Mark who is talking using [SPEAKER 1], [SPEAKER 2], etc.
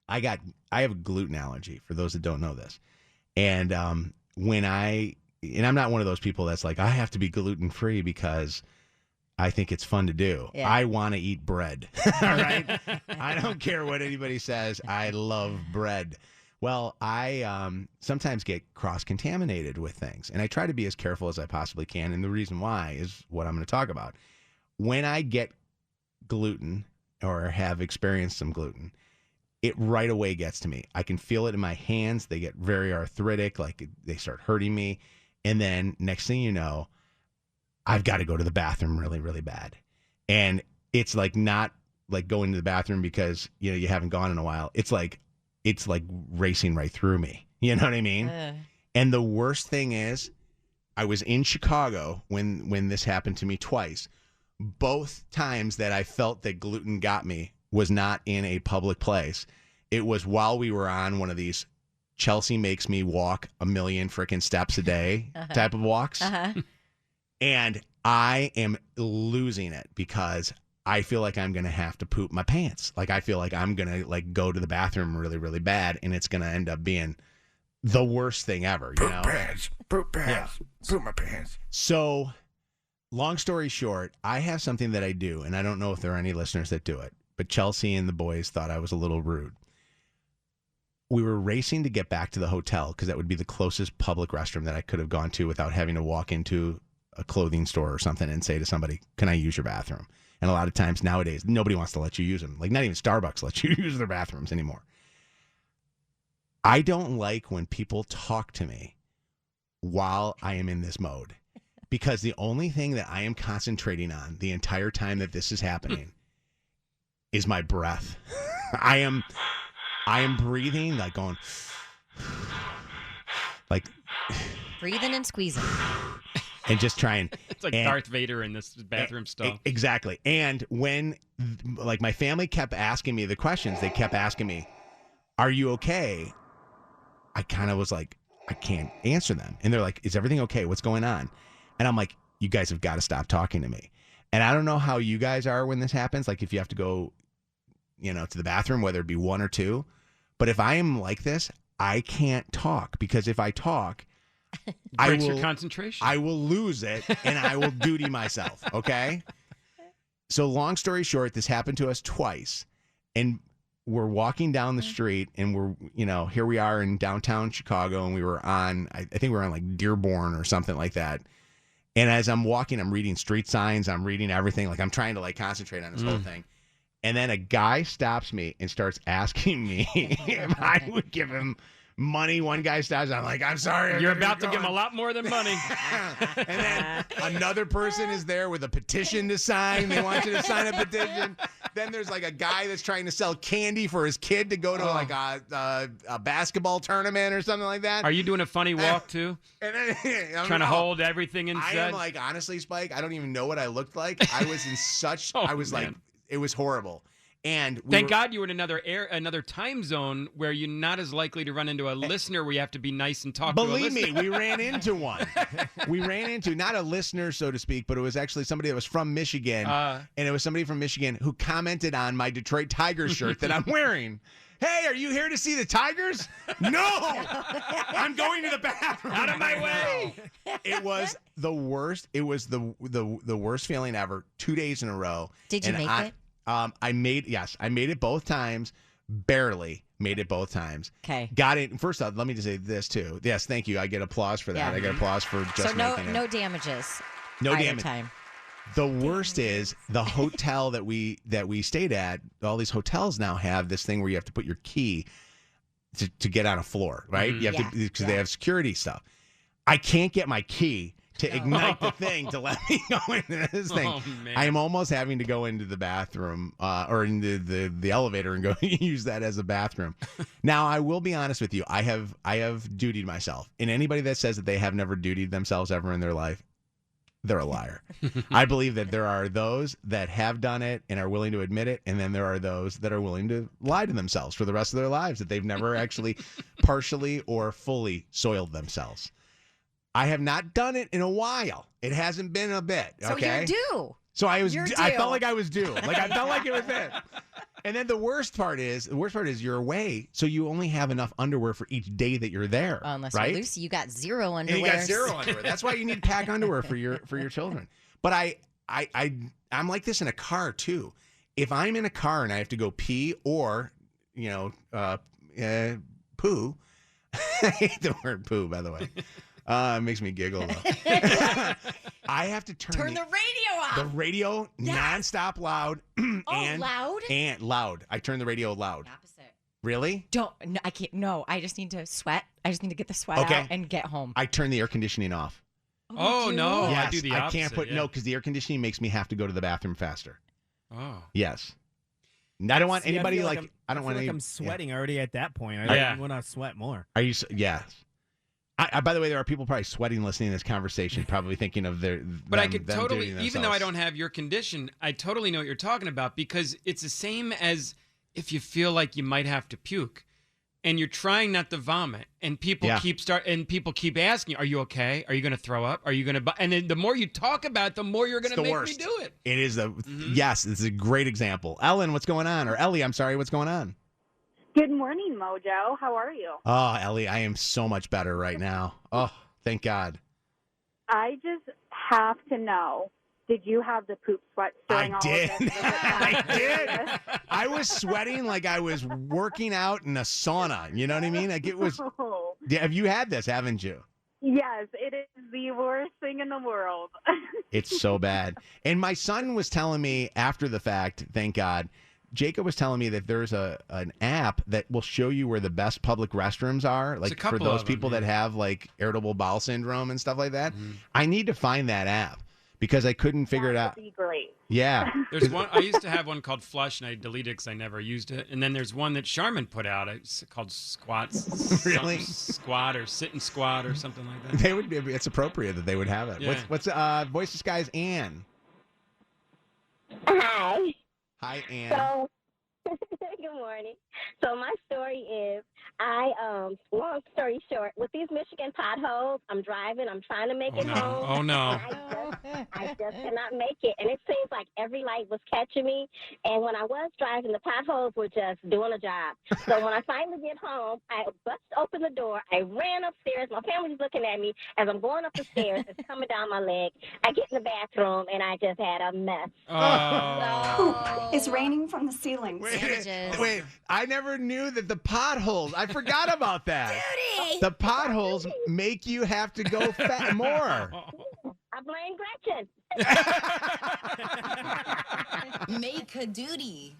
[SPEAKER 1] I have a gluten allergy, for those that don't know this. And I'm not one of those people that's like, I have to be gluten free because I think it's fun to do.
[SPEAKER 2] Yeah.
[SPEAKER 1] I want to eat bread. All right. I don't care what anybody says. I love bread. Well, I sometimes get cross-contaminated with things, and I try to be as careful as I possibly can. And the reason why is what I'm going to talk about. When I get gluten or have experienced some gluten, it right away gets to me. I can feel it in my hands. They get very arthritic, like they start hurting me. And then next thing you know, I've got to go to the bathroom really, really bad. And it's like not like going to the bathroom because, you haven't gone in a while. It's like racing right through me. You know what I mean? And the worst thing is, I was in Chicago when this happened to me twice. Both times that I felt that gluten got me was not in a public place. It was while we were on one of these Chelsea makes me walk a million freaking steps a day type of walks. And I am losing it because I feel like I'm going to have to poop my pants. Like, I feel like I'm going to go to the bathroom really, really bad, and it's going to end up being the worst thing ever.
[SPEAKER 3] Poop pants. Poop my pants.
[SPEAKER 1] So, long story short, I have something that I do, and I don't know if there are any listeners that do it, but Chelsea and the boys thought I was a little rude. We were racing to get back to the hotel because that would be the closest public restroom that I could have gone to without having to walk into a clothing store or something and say to somebody, can I use your bathroom? And a lot of times nowadays, nobody wants to let you use them. Like, not even Starbucks lets you use their bathrooms anymore. I don't like when people talk to me while I am in this mode, because the only thing that I am concentrating on the entire time that this is happening is my breath. I am breathing, like going, like
[SPEAKER 2] breathing and squeezing.
[SPEAKER 1] And just trying.
[SPEAKER 4] It's like Darth Vader in this bathroom stall.
[SPEAKER 1] Exactly. And when, like, my family kept asking me the questions, they kept asking me, are you okay? I kind of was like, I can't answer them. And they're like, is everything okay? What's going on? And I'm like, you guys have got to stop talking to me. And I don't know how you guys are when this happens. Like, if you have to go, to the bathroom, whether it be one or two. But if I am like this, I can't talk, because if I talk,
[SPEAKER 4] breaks your concentration.
[SPEAKER 1] I will lose it, and I will duty myself, okay? So long story short, this happened to us twice, and we're walking down the street, and we're, here we are in downtown Chicago, and we were on, I think we were on like Dearborn or something like that. And as I'm walking, I'm reading street signs, I'm reading everything, like I'm trying to concentrate on this whole thing. And then a guy stops me and starts asking me if I would give him money. One guy stops. I'm like, I'm sorry.
[SPEAKER 4] You're about to give him a lot more than money.
[SPEAKER 1] And then another person is there with a petition to sign. They want you to sign a petition. Then there's like a guy that's trying to sell candy for his kid to go to like a basketball tournament or something like that.
[SPEAKER 4] Are you doing a funny walk too?
[SPEAKER 1] And then,
[SPEAKER 4] trying to hold everything inside?
[SPEAKER 1] I am like, honestly, Spike, I don't even know what I looked like. I was in such, like, it was horrible. And
[SPEAKER 4] thank God you were in another time zone where you're not as likely to run into a listener where you have to be nice and talk to a listener.
[SPEAKER 1] Believe me, we ran into one. We ran into, not a listener, so to speak, but it was actually somebody that was from Michigan. And it was somebody from Michigan who commented on my Detroit Tigers shirt that I'm wearing. Hey, are you here to see the Tigers? No! I'm going to the bathroom.
[SPEAKER 4] Out of my way.
[SPEAKER 1] It was the worst. It was the worst feeling ever. 2 days in a row.
[SPEAKER 2] Did you make it?
[SPEAKER 1] I made it both times. Barely made it both times.
[SPEAKER 2] Okay.
[SPEAKER 1] Got it. First off, let me just say this too. Yes, thank you. I get applause for that.
[SPEAKER 2] Yeah.
[SPEAKER 1] I get applause for just making it.
[SPEAKER 2] No damages.
[SPEAKER 1] No
[SPEAKER 2] either
[SPEAKER 1] damage.
[SPEAKER 2] Time.
[SPEAKER 1] The worst is the hotel that we stayed at. All these hotels now have this thing where you have to put your key to get on a floor, right?
[SPEAKER 4] Mm-hmm.
[SPEAKER 1] You have to, because they have security stuff. I can't get my key to ignite the thing to let me go into this thing.
[SPEAKER 4] Oh, man.
[SPEAKER 1] I am almost having to go into the bathroom or into the elevator and go use that as a bathroom. Now, I will be honest with you. I have dutied myself. And anybody that says that they have never dutied themselves ever in their life, they're a liar. I believe that there are those that have done it and are willing to admit it, and then there are those that are willing to lie to themselves for the rest of their lives, that they've never actually partially or fully soiled themselves. I have not done it in a while. It hasn't been a bit. Okay?
[SPEAKER 2] So you're due.
[SPEAKER 1] So I
[SPEAKER 2] You're
[SPEAKER 1] I
[SPEAKER 2] due.
[SPEAKER 1] felt like I was due. Like I felt like it was it. And then the worst part is you're away, so you only have enough underwear for each day that you're there.
[SPEAKER 2] Unless
[SPEAKER 1] right?
[SPEAKER 2] you're Lucy, you got zero underwear.
[SPEAKER 1] And you got zero underwear. That's why you need pack underwear for your children. But I'm like this in a car too. If I'm in a car and I have to go pee or poo, I hate the word poo, by the way. It makes me giggle though. I have to turn
[SPEAKER 2] the radio off.
[SPEAKER 1] The radio nonstop loud.
[SPEAKER 2] Loud?
[SPEAKER 1] And loud. I turn the radio loud.
[SPEAKER 2] Opposite.
[SPEAKER 1] Really?
[SPEAKER 2] No, I can't. No, I just need to sweat. I just need to get the sweat
[SPEAKER 1] Okay.
[SPEAKER 2] out and get home.
[SPEAKER 1] I turn the air conditioning off.
[SPEAKER 4] Oh, no. I
[SPEAKER 1] Yes,
[SPEAKER 4] do the
[SPEAKER 1] I
[SPEAKER 4] opposite.
[SPEAKER 1] can't put no because the air conditioning makes me have to go to the bathroom faster.
[SPEAKER 4] Oh.
[SPEAKER 1] Yes. And I don't want
[SPEAKER 5] See,
[SPEAKER 1] anybody
[SPEAKER 5] feel
[SPEAKER 1] like I don't
[SPEAKER 5] feel
[SPEAKER 1] want
[SPEAKER 5] like
[SPEAKER 1] any.
[SPEAKER 5] I'm sweating already at that point.
[SPEAKER 4] Yeah.
[SPEAKER 5] I want to sweat more.
[SPEAKER 1] Are you? Yes. By the way, there are people probably sweating listening to this conversation, probably thinking of their.
[SPEAKER 4] But I could
[SPEAKER 1] them
[SPEAKER 4] totally,
[SPEAKER 1] doing
[SPEAKER 4] even though I
[SPEAKER 1] themselves.
[SPEAKER 4] don't have your condition, I totally know what you're talking about because it's the same as if you feel like you might have to puke and you're trying not to vomit and people keep asking, are you okay? Are you going to throw up? Are you going to, and then the more you talk about it, the more you're going to
[SPEAKER 1] It's the
[SPEAKER 4] make
[SPEAKER 1] worst.
[SPEAKER 4] me do it.
[SPEAKER 1] It is yes, this is a great example. Ellen, what's going on? Or Ellie, I'm sorry, what's going on?
[SPEAKER 6] Good morning, Mojo. How are you?
[SPEAKER 1] Oh, Ellie, I am so much better right now. Oh, thank God.
[SPEAKER 6] I just have to know, did you have the poop sweats during all
[SPEAKER 1] did.
[SPEAKER 6] of this?
[SPEAKER 1] I did. I was sweating like I was working out in a sauna. You know what I mean? Like it was.
[SPEAKER 6] Oh,
[SPEAKER 1] Have you had this, haven't you?
[SPEAKER 6] yes, it is the worst thing in the world.
[SPEAKER 1] It's so bad. And my son was telling me after the fact, thank God, Jacob was telling me that there's an app that will show you where the best public restrooms are, like for those people that have like irritable bowel syndrome and stuff like that. I need to find that app because I couldn't figure it out.
[SPEAKER 6] That would be great.
[SPEAKER 1] Yeah.
[SPEAKER 4] There's one, I used to have one called Flush and I deleted it because I never used it. And then there's one that Charmin put out. It's called Squats.
[SPEAKER 1] Really?
[SPEAKER 4] Squat or Sit and Squat or something like that.
[SPEAKER 1] They would. It's appropriate that they would have it.
[SPEAKER 4] Yeah.
[SPEAKER 1] What's voice disguise Ann?
[SPEAKER 7] Hi.
[SPEAKER 1] Hi, Ann.
[SPEAKER 7] So, good morning. So my story is, long story short, with these Michigan potholes, I'm driving, I'm trying to make it home.
[SPEAKER 4] Oh, no.
[SPEAKER 7] I just cannot make it. And it seems like every light was catching me. And when I was driving, the potholes were just doing a job. So when I finally get home, I bust open the door. I ran upstairs. My family's looking at me as I'm going up the stairs. It's coming down my leg. I get in the bathroom, and I just had a mess.
[SPEAKER 4] Oh.
[SPEAKER 8] It's raining from the ceiling.
[SPEAKER 1] Wait, I never knew that the potholes. I forgot about that.
[SPEAKER 2] Duty!
[SPEAKER 1] The potholes make you have to go more.
[SPEAKER 7] I blame Gretchen.
[SPEAKER 2] Make a duty.